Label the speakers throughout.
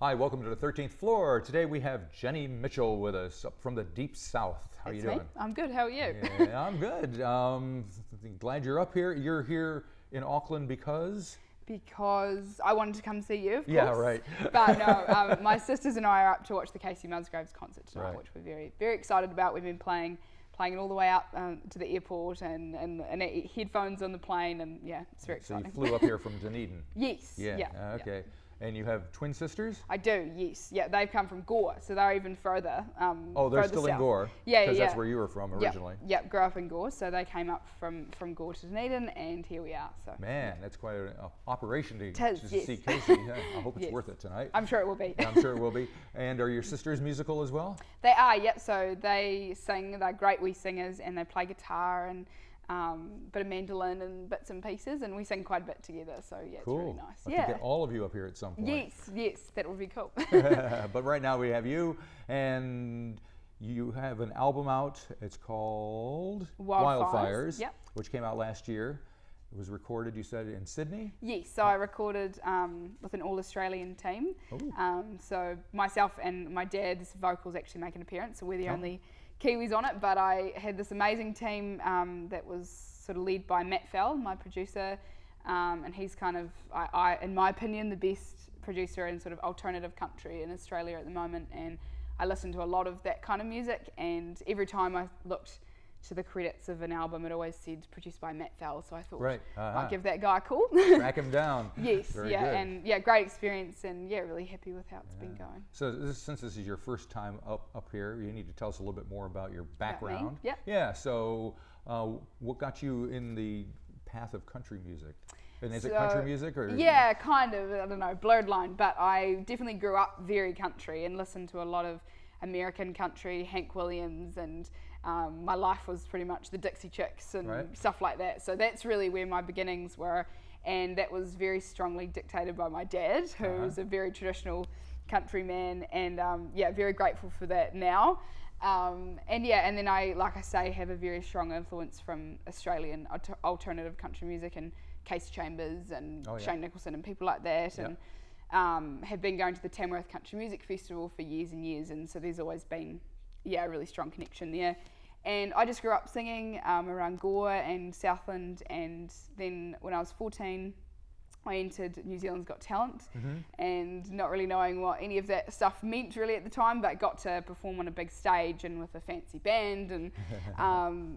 Speaker 1: Hi, welcome to the 13th floor. Today we have Jenny Mitchell with us up from the Deep South. How are you doing?
Speaker 2: I'm good. How are you?
Speaker 1: Yeah, I'm good. Glad you're up here. You're here in Auckland because?
Speaker 2: Because I wanted to come see you, of course.
Speaker 1: Yeah, right.
Speaker 2: But no, my sisters and I are up to watch the Casey Musgraves concert tonight,
Speaker 1: Right.
Speaker 2: which we're very, very excited about. We've been playing it all the way up to the airport and headphones on the plane, and yeah, it's very exciting.
Speaker 1: So you flew up here from Dunedin?
Speaker 2: Yes.
Speaker 1: Yeah. Okay.
Speaker 2: Yeah.
Speaker 1: And you have twin sisters?
Speaker 2: I do, yes. Yeah, they've come from Gore, so they're even further.
Speaker 1: Oh, they're
Speaker 2: further
Speaker 1: still
Speaker 2: south.
Speaker 1: in Gore?
Speaker 2: Yeah,
Speaker 1: Because
Speaker 2: yeah.
Speaker 1: that's where you were from originally.
Speaker 2: Yep, grew up in Gore, so they came up from Gore to Dunedin, and here we are. So
Speaker 1: Man, that's quite an operation to
Speaker 2: yes.
Speaker 1: see Casey. Yeah, I hope it's
Speaker 2: Yes.
Speaker 1: worth it tonight.
Speaker 2: I'm sure it will be.
Speaker 1: Yeah, I'm sure it will be. And are your sisters musical as well?
Speaker 2: They are, yep. So they sing, they're great wee singers, and they play guitar and bit of mandolin and bits and pieces, and we sing quite a bit together, so yeah,
Speaker 1: Cool.
Speaker 2: it's really nice.
Speaker 1: I can get all of you up here at some point.
Speaker 2: Yes, that would be cool.
Speaker 1: But right now we have you, and you have an album out. It's called
Speaker 2: Wildfires, yep.
Speaker 1: Which came out last year. It was recorded, you said, in Sydney?
Speaker 2: Yes, so I recorded with an all-Australian team. So myself and my dad's vocals actually make an appearance, so we're the only Kiwis on it, but I had this amazing team that was sort of led by Matt Fell, my producer, and he's kind of, in my opinion, the best producer in sort of alternative country in Australia at the moment, and I listen to a lot of that kind of music, and every time I looked to the credits of an album, it always said produced by Matt Fell, so I thought I'd give that guy a call.
Speaker 1: Track him down.
Speaker 2: Yes,
Speaker 1: Very
Speaker 2: yeah,
Speaker 1: good.
Speaker 2: and yeah, great experience, and yeah, really happy with how it's been going.
Speaker 1: So since this is your first time up here, you need to tell us a little bit more about your background.
Speaker 2: About me? Yep.
Speaker 1: Yeah, so what got you in the path of country music? And is it country music? Or?
Speaker 2: Yeah, kind of, I don't know, blurred line, but I definitely grew up very country and listened to a lot of American country, Hank Williams, and my life was pretty much the Dixie Chicks and stuff like that. So that's really where my beginnings were, and that was very strongly dictated by my dad, who was a very traditional country man, and yeah, very grateful for that now. And then I, like I say, have a very strong influence from Australian alternative country music and Case Chambers and Shane Nicholson and people like that, and have been going to the Tamworth Country Music Festival for years and years, and so there's always been a really strong connection there. And I just grew up singing around Gore and Southland, and then when I was 14 I entered New Zealand's Got Talent, and not really knowing what any of that stuff meant really at the time, but got to perform on a big stage and with a fancy band, and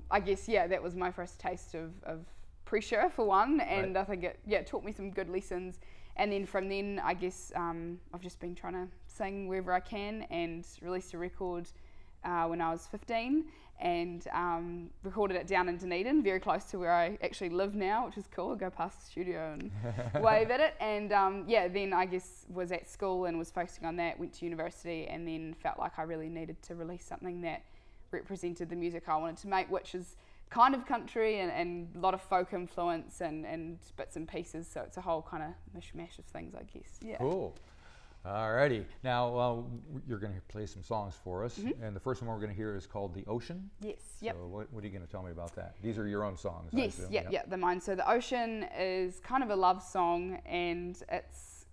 Speaker 2: I guess that was my first taste of pressure for one, and I think it taught me some good lessons. And then from then, I guess I've just been trying to sing wherever I can, and released a record when I was 15, and recorded it down in Dunedin, very close to where I actually live now, which is cool. I go past the studio and wave at it. And then I guess was at school and was focusing on that, went to university, and then felt like I really needed to release something that represented the music I wanted to make, which is kind of country and a lot of folk influence and bits and pieces, so it's a whole kind of mishmash of things, I guess. Yeah.
Speaker 1: Cool. Alrighty. Now you're going to play some songs for us, and the first one we're going to hear is called "The Ocean."
Speaker 2: Yes. Yep.
Speaker 1: So what are you going to tell me about that? These are your own songs.
Speaker 2: Yes.
Speaker 1: I assume.
Speaker 2: Yeah. They're mine. So "The Ocean" is kind of a love song, and it's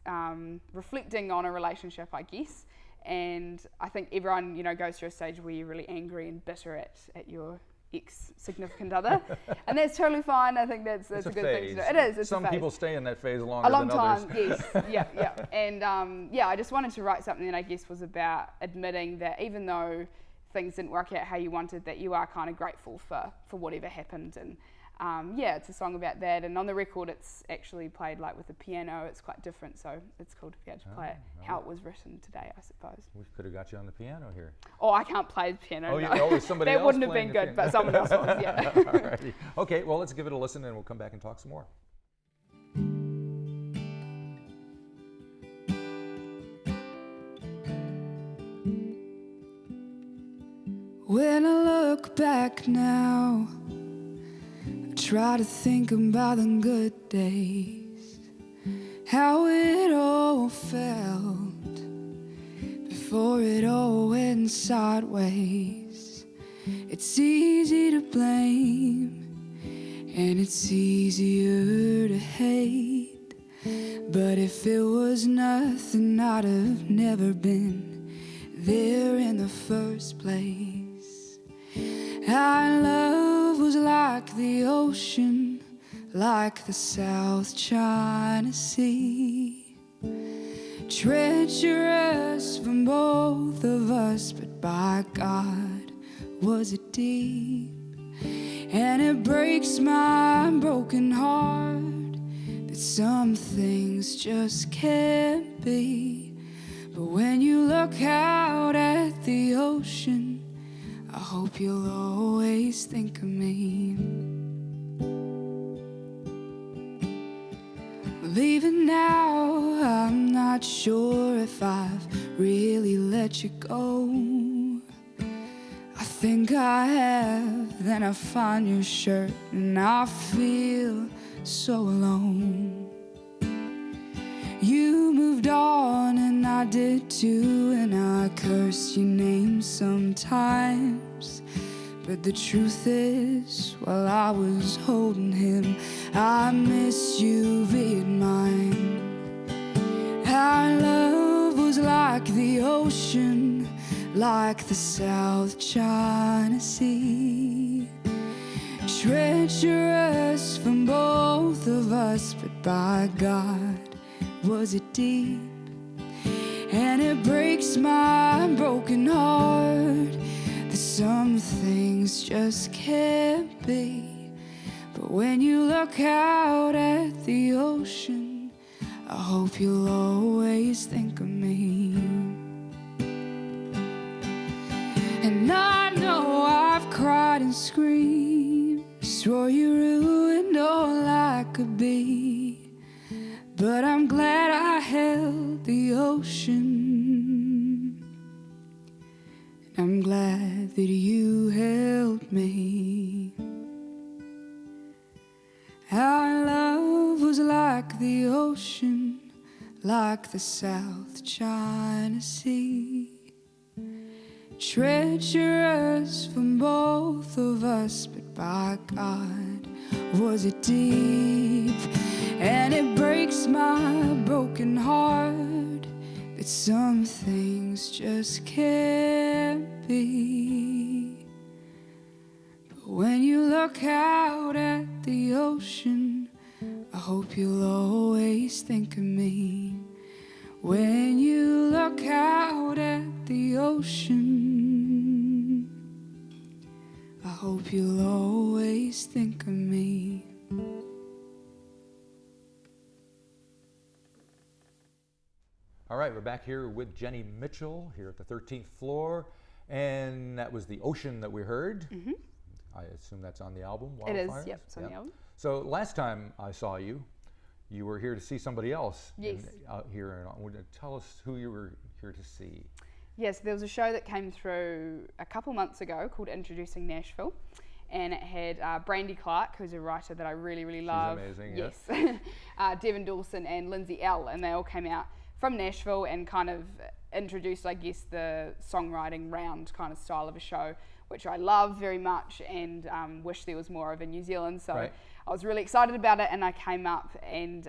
Speaker 2: reflecting on a relationship, I guess. And I think everyone, goes through a stage where you're really angry and bitter at your ex-significant other, and that's totally fine. I think that's a good thing to do. It is. It's
Speaker 1: Some
Speaker 2: a phase.
Speaker 1: people stay in that phase longer
Speaker 2: a long
Speaker 1: than
Speaker 2: time.
Speaker 1: others.
Speaker 2: Yes. Yeah. And I just wanted to write something that I guess was about admitting that even though things didn't work out how you wanted, that you are kind of grateful for whatever happened. And it's a song about that. And on the record, it's actually played like with a piano. It's quite different, so it's cool to be able to play it how it was written today, I suppose.
Speaker 1: We could have got you on the piano here.
Speaker 2: Oh, I can't play the piano.
Speaker 1: Oh,
Speaker 2: no.
Speaker 1: Somebody
Speaker 2: that
Speaker 1: else
Speaker 2: wouldn't have
Speaker 1: playing
Speaker 2: been
Speaker 1: the
Speaker 2: good,
Speaker 1: piano.
Speaker 2: but someone else was. Yeah.
Speaker 1: Alrighty. Okay, well, let's give it a listen, and we'll come back and talk some more.
Speaker 3: When I look back now, I try to think about the good days, how it all felt before it all went sideways. It's easy to blame, and it's easier to hate. But if it was nothing, I'd have never been there in the first place. Our love was like the ocean, like the South China Sea, treacherous from both of us, but by God was it deep. And it breaks my broken heart that some things just can't be. But when you look out at the ocean, I hope you'll always think of me. Leaving now, I'm not sure if I've really let you go. I think I have, then I find your shirt and I feel so alone. You moved on and I did too, and I curse your name sometimes. But the truth is, while I was holding him, I miss you via mine. Our love was like the ocean, like the South China Sea, treacherous from both of us, but by God was it deep. And it breaks my broken heart that some things just can't be. But when you look out at the ocean, I hope you'll always think of me. And I know I've cried and screamed, swore you ruined all I could be, but I'm glad I held the ocean, and I'm glad that you held me. Our love was like the ocean, like the South China Sea, treacherous from both of us, but by God was it deep. And it breaks my broken heart that some things just can't be. But when you look out at the ocean, I hope you'll always think of me. When you look out at the ocean, I hope you'll always think of me.
Speaker 1: All right, we're back here with Jenny Mitchell here at the 13th floor, and that was The Ocean that we heard.
Speaker 2: Mm-hmm.
Speaker 1: I assume that's on the album, Wildfires?
Speaker 2: It is, yep, it's on the album.
Speaker 1: So last time I saw you, you were here to see somebody else.
Speaker 2: Yes.
Speaker 1: Out here. Tell us who you were here to see.
Speaker 2: Yes, there was a show that came through a couple months ago called Introducing Nashville, and it had Brandy Clark, who's a writer that I really, really love.
Speaker 1: She's amazing,
Speaker 2: yes. Devin Dawson and Lindsay L, and they all came out from Nashville and kind of introduced, I guess, the songwriting round kind of style of a show, which I love very much and wish there was more of in New Zealand. So
Speaker 1: right.
Speaker 2: I was really excited about it, and I came up and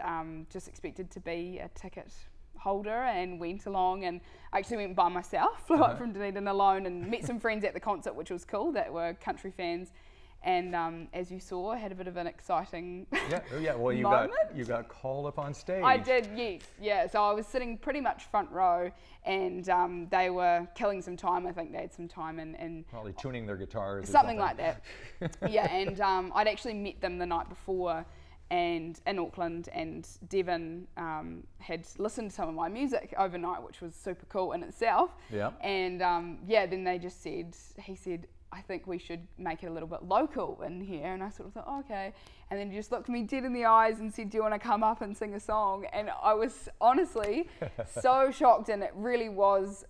Speaker 2: just expected to be a ticket holder and went along, and I actually went by myself, flew up from Dunedin alone, and met some friends at the concert, which was cool, that were country fans. And as you saw, I had a bit of an exciting
Speaker 1: Well, you
Speaker 2: moment.
Speaker 1: you got called up on stage.
Speaker 2: I did, yes, yeah. So I was sitting pretty much front row, and they were killing some time. I think they had some time and
Speaker 1: probably tuning their guitars.
Speaker 2: Something like that. Yeah, and I'd actually met them the night before, and in Auckland, and Devin had listened to some of my music overnight, which was super cool in itself.
Speaker 1: Yeah.
Speaker 2: And then they just said, he said, I think we should make it a little bit local in here. And I sort of thought, oh, okay. And then he just looked me dead in the eyes and said, do you want to come up and sing a song? And I was honestly so shocked, and it really was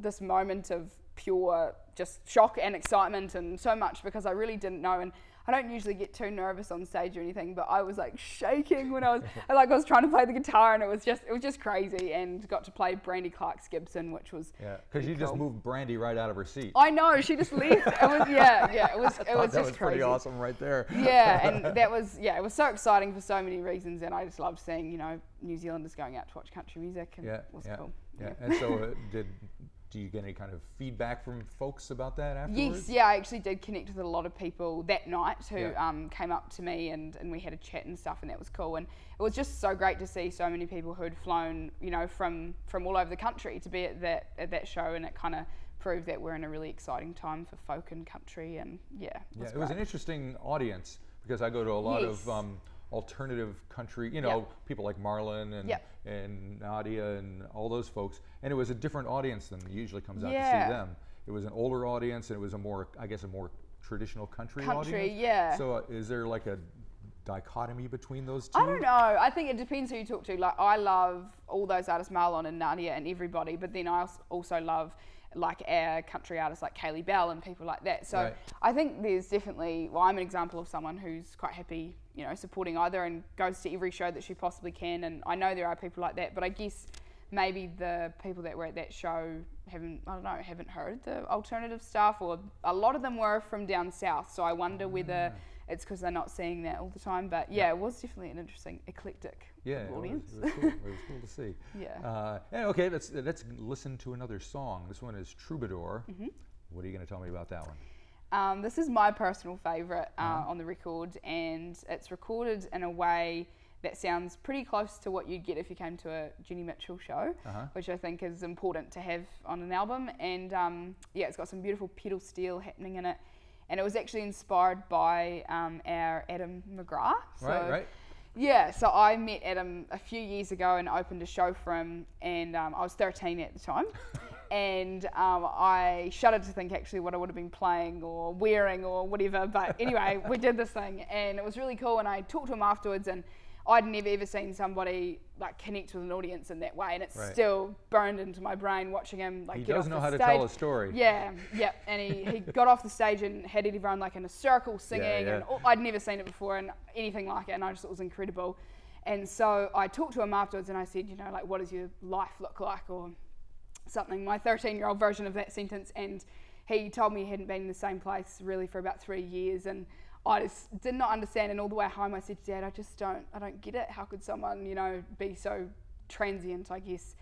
Speaker 2: this moment of pure just shock and excitement and so much, because I really didn't know, and I don't usually get too nervous on stage or anything, but I was like shaking when I was trying to play the guitar, and it was just crazy, and got to play Brandy Clark's Gibson, which was
Speaker 1: because you just moved Brandy right out of her seat.
Speaker 2: I know, she just left. It was it was just crazy.
Speaker 1: That was pretty awesome right there.
Speaker 2: Yeah, and that was it was so exciting for so many reasons, and I just loved seeing New Zealanders going out to watch country music, and it was cool.
Speaker 1: Yeah, and so do you get any kind of feedback from folks about that afterwards?
Speaker 2: Yes, yeah, I actually did connect with a lot of people that night who came up to me, and we had a chat and stuff, and that was cool. And it was just so great to see so many people who'd flown, from all over the country to be at that show, and it kind of proved that we're in a really exciting time for folk and country, and it was
Speaker 1: an interesting audience, because I go to a lot of alternative country, people like Marlon and Nadia and all those folks, and it was a different audience than usually comes out to see them. It was an older audience, and it was a more traditional country audience.
Speaker 2: Yeah.
Speaker 1: So is there like a dichotomy between those two?
Speaker 2: I don't know. I think it depends who you talk to. Like, I love all those artists, Marlon and Nadia and everybody, but then I also love like our country artists like Kaylee Bell and people like that. So I think there's definitely, I'm an example of someone who's quite happy, supporting either, and goes to every show that she possibly can. And I know there are people like that, but I guess maybe the people that were at that show haven't heard the alternative stuff, or a lot of them were from down south. So I wonder whether it's because they're not seeing that all the time. But it was definitely an interesting, eclectic audience.
Speaker 1: It was cool. It was cool to see. Okay, let's listen to another song. This one is Troubadour. What are you going to tell me about that one?
Speaker 2: This is my personal favourite on the record, and it's recorded in a way that sounds pretty close to what you'd get if you came to a Jenny Mitchell show, which I think is important to have on an album. And it's got some beautiful pedal steel happening in it. And it was actually inspired by our Adam McGrath. So,
Speaker 1: right.
Speaker 2: Yeah, so I met Adam a few years ago and opened a show for him, and I was 13 at the time. And I shuddered to think actually what I would have been playing or wearing or whatever. But anyway, we did this thing, and it was really cool. And I talked to him afterwards, and I'd never ever seen somebody like connect with an audience in that way, and it's still burned into my brain watching him like get off the stage. He does know how to
Speaker 1: tell a story.
Speaker 2: Yeah, and he got off the stage and had everyone like in a circle singing, and I'd never seen it before and anything like it, and I just thought it was incredible. And so I talked to him afterwards, and I said, like, what does your life look like, or something, my 13-year-old version of that sentence, and he told me he hadn't been in the same place really for about 3 years, and I just did not understand. And all the way home I said to Dad, I don't get it. How could someone, be so transient, I guess.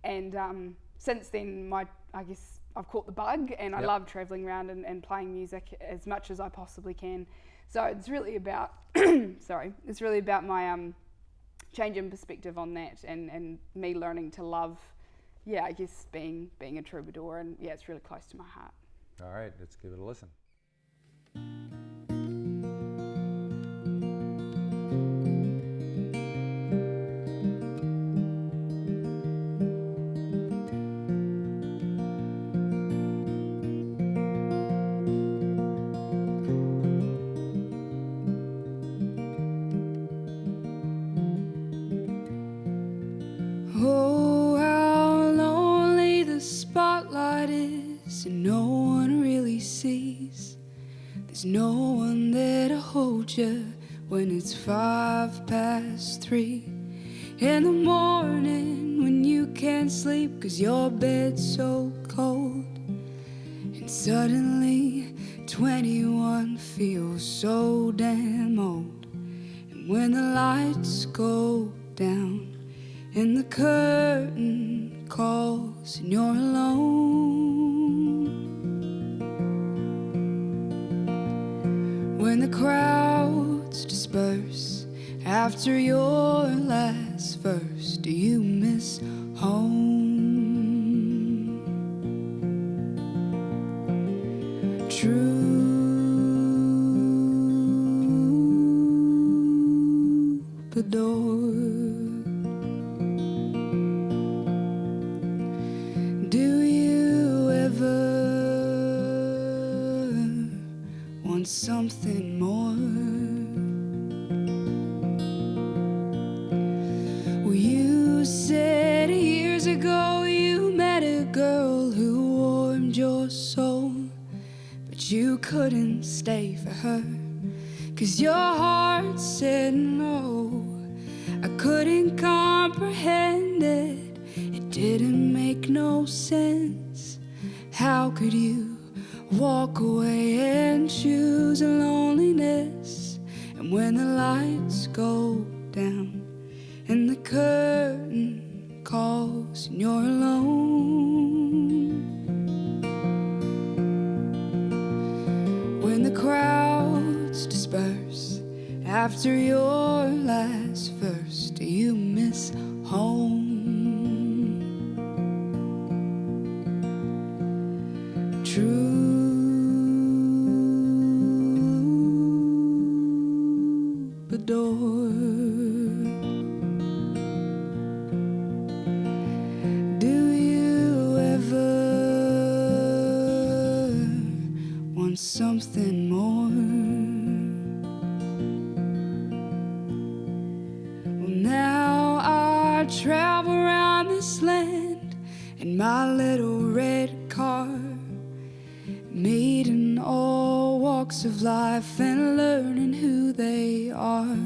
Speaker 2: And since then, I guess I've caught the bug, and I love traveling around and playing music as much as I possibly can. So it's really about, it's really about my change in perspective on that, and me learning to love, I guess being a troubadour, and it's really close to my heart.
Speaker 1: All right, let's give it a listen.
Speaker 3: Oh, how lonely the spotlight is, and no one really sees. There's no one there to hold you when it's 3:05 in the morning, when you can't sleep 'cause your bed's so cold. And suddenly 21 feels so damn old. And when the lights go down and the curtain calls and you're alone, when the crowds disperse after your last verse, do you miss home? Troubadour, do you ever want something more? Well, you said years ago you met a girl who warmed your soul. but you couldn't stay for her, 'cause your heart said no. I couldn't comprehend it, it didn't make no sense. How could you walk away and choose a loneliness? And when the lights go down and the curtain calls and you're alone, when the crowds disperse after your last verse, do you miss home? Troubadour, do you ever want something more? Well, now I travel around this land in my little red car, meeting all walks of life and learning who they are,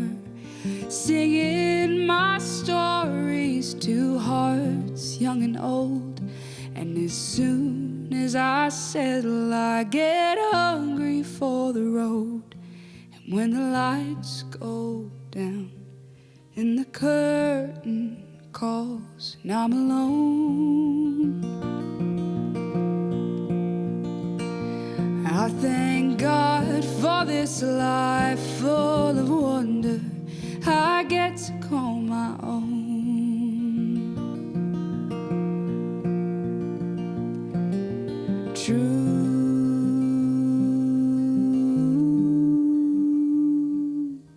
Speaker 3: singing my stories to hearts young and old. And as soon as I settle, I get hungry for the road. And when the lights go down and the curtain calls and I'm alone, I thank God for this life full of wonder I get to call my own.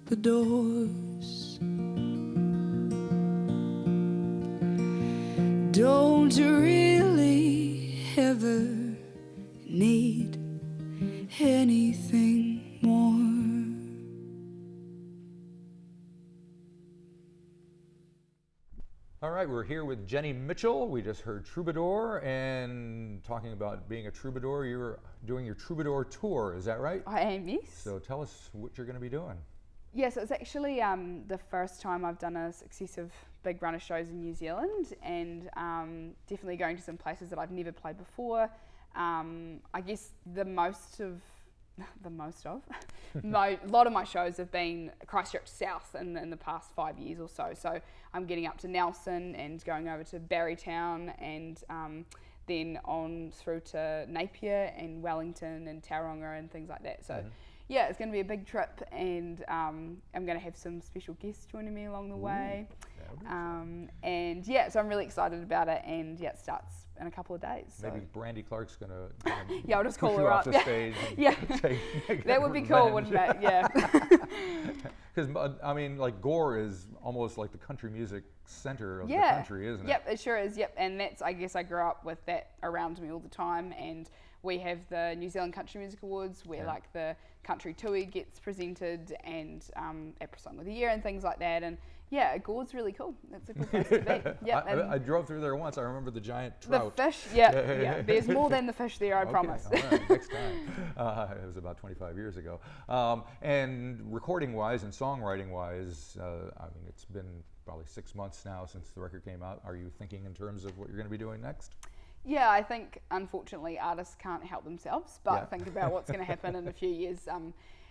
Speaker 3: Troubadours, don't really ever need anything more.
Speaker 1: All right, we're here with Jenny Mitchell. We just heard Troubadour, and talking about being a troubadour, you're doing your Troubadour tour, is that right?
Speaker 2: I am, yes.
Speaker 1: So tell us what you're going to be doing.
Speaker 2: Yes, it's actually the first time I've done a successive big run of shows in New Zealand, and definitely going to some places that I've never played before. I guess a lot of my shows have been Christchurch South in the past 5 years or so. So I'm getting up to Nelson and going over to Barrytown, and then on through to Napier and Wellington and Tauranga and things like that. So yeah, it's going to be a big trip, and I'm going to have some special guests joining me along the way. And yeah, so I'm really excited about it, and yeah, it starts in a couple of days. So.
Speaker 1: Maybe Brandy Clark's going to
Speaker 2: yeah, I'll just call her
Speaker 1: off
Speaker 2: up.
Speaker 1: the stage.
Speaker 2: Yeah, that would be cool, wouldn't it? Yeah.
Speaker 1: Because I mean, like Gore is almost like the country music center of the country, isn't it?
Speaker 2: Yep, it sure is. Yep, and that's, I guess I grew up with that around me all the time, and we have the New Zealand Country Music Awards where like the country tui gets presented, and APRA Song of the Year and things like that, and yeah, Gore's really cool. It's a cool place to be. Yep,
Speaker 1: I drove through there once. I remember the giant trout.
Speaker 2: The fish, yeah. There's more than the fish there, I promise.
Speaker 1: All right, next time. It was about 25 years ago. And recording-wise and songwriting-wise, I mean, it's been probably 6 months now since the record came out. Are you thinking in terms of what you're going to be doing next?
Speaker 2: Yeah, I think unfortunately artists can't help themselves, but think about what's going to happen in a few years.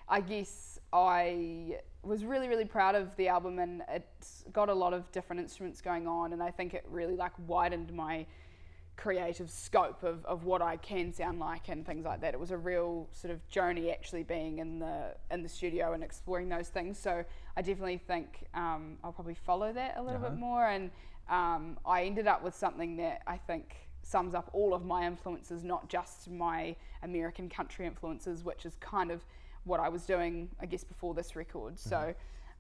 Speaker 2: I guess I was really, really proud of the album, and it's got a lot of different instruments going on, and I think it really like widened my creative scope of what I can sound like and things like that. It was a real sort of journey actually being in the studio and exploring those things. So I definitely think I'll probably follow that a little bit more, and I ended up with something that I think sums up all of my influences, not just my American country influences, which is kind of what I was doing, I guess, before this record. So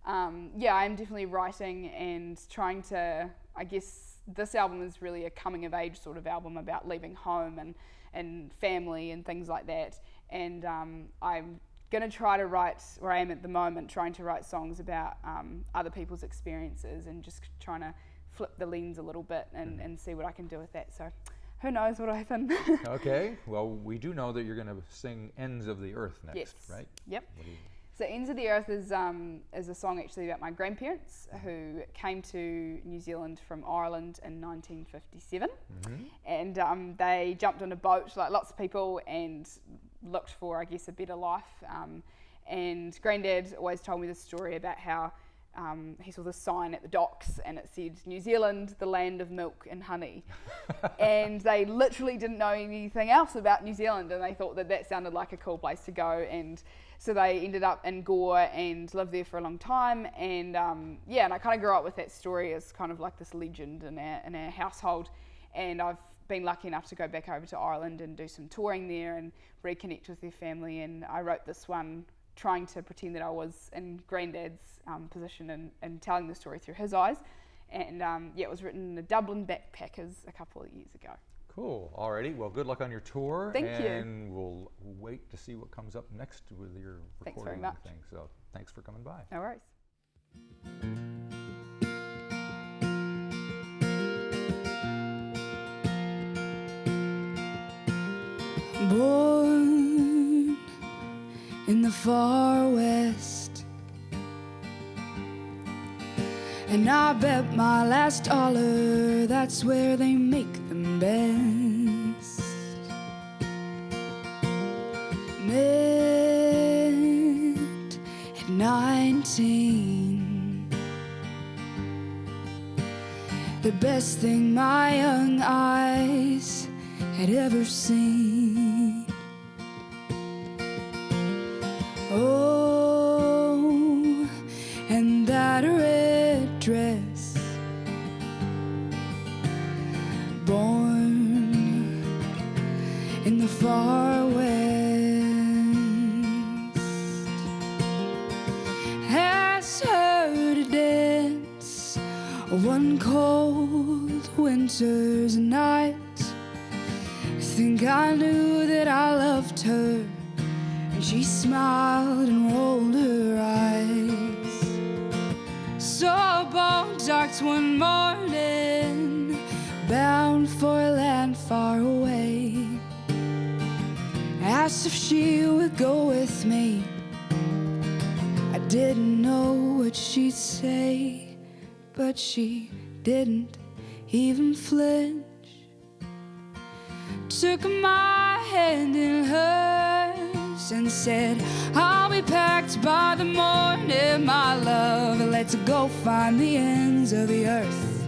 Speaker 2: yeah, I'm definitely writing and trying to, I guess this album is really a coming of age sort of album about leaving home and family and things like that. And I'm going to try to write, where I am at the moment, trying to write songs about other people's experiences and just trying to flip the lens a little bit and see what I can do with that. So who knows what'll happen.
Speaker 1: Okay, well, we do know that you're going to sing Ends of the Earth next,
Speaker 2: yes.
Speaker 1: right?
Speaker 2: Yep. So Ends of the Earth is a song actually about my grandparents who came to New Zealand from Ireland in 1957. And they jumped on a boat like lots of people and looked for, I guess, a better life. And Granddad always told me this story about how he saw this sign at the docks and it said, New Zealand, the land of milk and honey. And they literally didn't know anything else about New Zealand, and they thought that that sounded like a cool place to go. And so they ended up in Gore and lived there for a long time. And and I kind of grew up with that story as kind of like this legend in our household. And I've been lucky enough to go back over to Ireland and do some touring there and reconnect with their family. And I wrote this one trying to pretend that I was in Granddad's position and telling the story through his eyes. And it was written in the Dublin Backpackers a couple of years ago.
Speaker 1: Cool. Alrighty. Well, good luck on your tour.
Speaker 2: Thank you.
Speaker 1: And we'll wait to see what comes up next with your recording.
Speaker 2: Thanks very much.
Speaker 1: Thing. So thanks for coming by.
Speaker 2: No worries.
Speaker 3: Born in the far west, and I bet my last dollar that's where they make them best. Met at 19, the best thing my young eyes had ever seen. Oh, and that red dress, born in the far west, asked her to dance one cold winter's night. Think I knew that I loved her, and she smiled and rolled her eyes. So bone docked one morning, bound for a land far away. Asked if she would go with me. I didn't know what she'd say, but she didn't even flinch. Took my hand in hers and said, I'll be packed by the morning, my love, and let's go find the ends of the earth.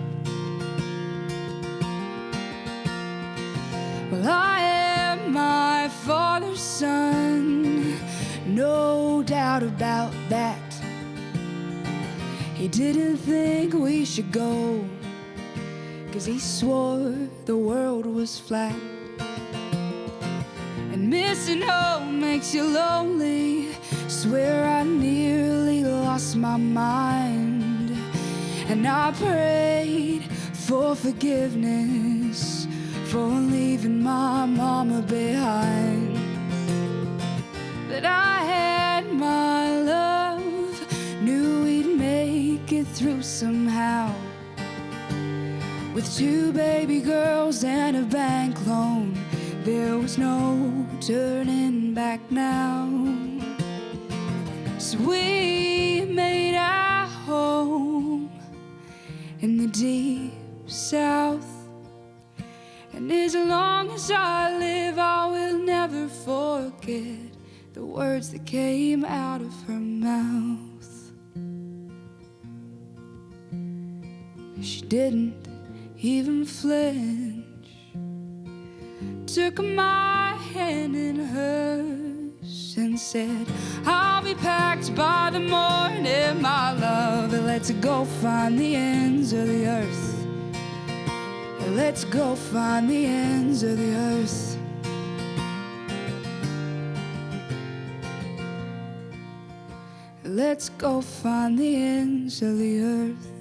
Speaker 3: Well, I am my father's son, no doubt about that. He didn't think we should go, 'cause he swore the world was flat. And missing home makes you lonely. Swear I nearly lost my mind. And I prayed for forgiveness for leaving my mama behind. But I had my love, knew we'd make it through somehow. With 2 baby girls and a bank loan, there was no turning back now. So we made our home in the deep south. And as long as I live, I will never forget the words that came out of her mouth. She didn't even flinch. Took my hand in hers and said, I'll be packed by the morning, my love, and let's go find the ends of the earth. And let's go find the ends of the earth. Let's go find the ends of the earth.